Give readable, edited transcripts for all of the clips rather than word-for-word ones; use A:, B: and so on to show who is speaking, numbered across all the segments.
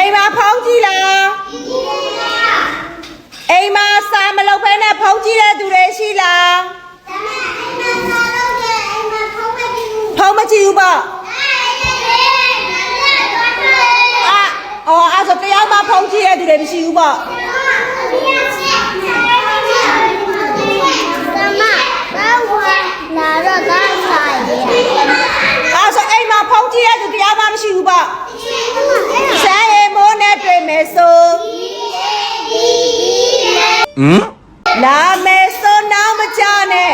A: အိမ်မှာဖုန်းကြည့်လားအိမ်မှာစာမလုပ်ဘဲနဲ့ဖုန်းကြည့်တဲ့သူတွေရှိလားဖုန်းမကြည့်ဘူးပေါ့အဲ့ဆိုတရားမှဖုန်းကြည့်တဲ့သူတွေမရှိဘူးပေါ့အဲ့ဆိုအိမ်မှာဖုန်းကြည့်တဲ့သူတရားမှမရှိဘူးပေါ့ဆဲရေမိုးနဲ့တွေ့မယ်ဆိုလာမယ်ဆိုနောက်မကြနဲ့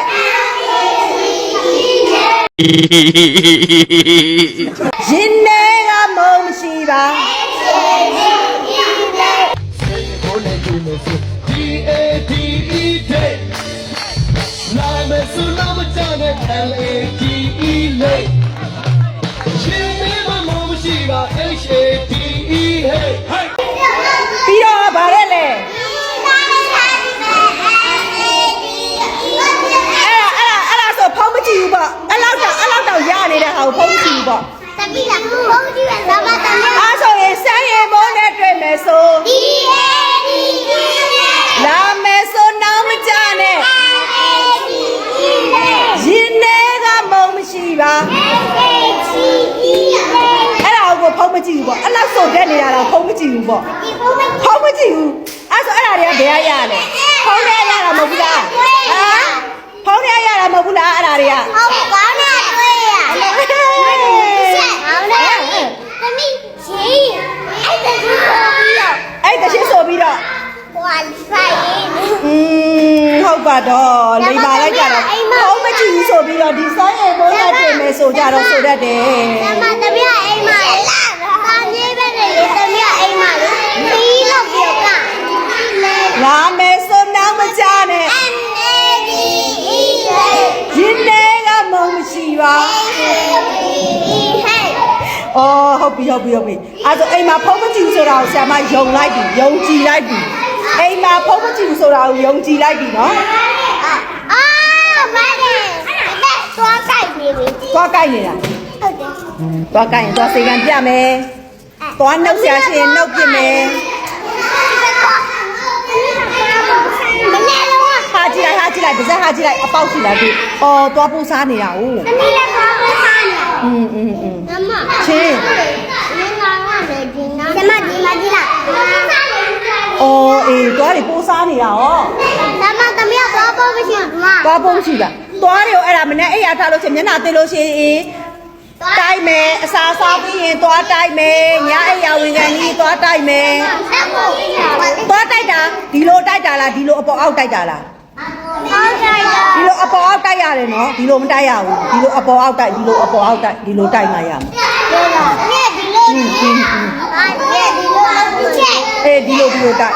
A: ရင်ထဲကမုံမရှိပါပြီးတော့ဗါရဲလေအဲ့ဒါဆိုဖုံးမကြည့်ဘူးပေါ့အဲ့လောက်တော့ရနေတဲ့ဟာကိုဖုံးမကြည့်ဘူးပေါ့
B: တပီးလားဖုန်းကြည့်ရတာမတမ်း
A: အဲ့ဆိုရင်ဆန်းရည်မိုးနဲ့တွေ့မယ်ဆိုလာမယ်ဆိုနောက်မကြနဲ့ရင်ထဲကမုံမရှိပါအဲ့ဒါကိုဖုံးမကြည့်ဘူးပေါ့အဲ့လောက်ဆိုတက်နေတာတော့ဖုံးမကြည့်ဘူးပေါ့ဖုံးမကြည့်ဘူးအဲ့ဆိုအဲ့ဒါတွေကဘယ်ရရလဲဖုံးရရတာမဟုတ်ဘူးလားဖုံးရရတာမဟုတ်ဘူးလားအဲ့ဒါတွေက
B: ဟုတ်ကောင်းတာတွေ့ရဟုတ်တယ်သမီးကြီး
A: အဲ့တချင်းဆိုပြီးတော့
B: ဟွာဆိုင်
A: ဟုတ်ပါတော့လိမ္မာလိုက်ကြတော့ဖုံးမကြည့်ဘူးဆိုပြီးတော့ဒီဆိုင်ရေမိုးနဲ့တွေ့မယ်ဆိုကြတော့ဆိုတတ်တယ်
B: တမီးအိမ်မှာစာပြေးပဲလေတမီးအိမ်မှာပြီးလို့ပြောက
A: လာမယ်ဆိုနောက်မကြနဲ့ရင်ထဲကမုံမရှိပါအော်ဟုတ်ပြီအဲ့ဆိုအိမ်မှာဖုံးမကြည့်ဘူးဆိုတာကိုဆရာမယုံလိုက်ပြီယုံကြည်လိုက်ပြီအိမ်မှာဖုံးမကြည့်ဘူးဆိုတာကိုယုံကြည်လိုက်ပြီနော်
B: မိုက်တယ်သွားကြိုက်နေပြီ
A: သွားကြိုက်နေတာ
B: ဟုတ်တယ်
A: သွားကြိုက်ရင်သွားစေကံပြမယ်သွားနှုတ်ဆရာရှင်နှုတ်ပြမယ်
B: မနေ့လုံး
A: ဟာကြည့်လိုက်ပါဇက်ဟာကြည့်လိုက်အပေါက်ကြည့်လိုက်ပြီအော်သွားပို့စားနေတာဟုတ်
B: သမီးလည်းသွားပို့စားနေ
A: မချင်း
B: ဒီမှာကြည့်လိုက်
A: အော်အေးသွားပြီးပို့စားနေတာဟော
B: သမီးကသွားပို့မရှိဘူး
A: သွားပို့မရှိလားသွားတယ်အဲ့ဒါမနေ့အိယာထားလို့ချင်းမျက်နှာသေးလို့ရှိရင်တိုက်မယ်အစာစားပြီးရင်သွားတိုက်မယ်ညအိယာဝင်ကန်ကြီးသွားတိုက်မယ်သွားတိုက်တာဒီလိုတိုက်တာလားဒီလိုအပေါ်အောက်တိုက်တာလားဒီလိုအပေါ်အောက်တိုက်ရတယ်နော်ဒီလိုမတိုက်ရဘူးဒီလိုအပေါ်အောက်တိုက်ဒီလိုအပေါ်အောက်တိုက်ဒီလိုတိုက်မှရမှာ
B: ဒီလို
A: အေးဒီလိုတိုက်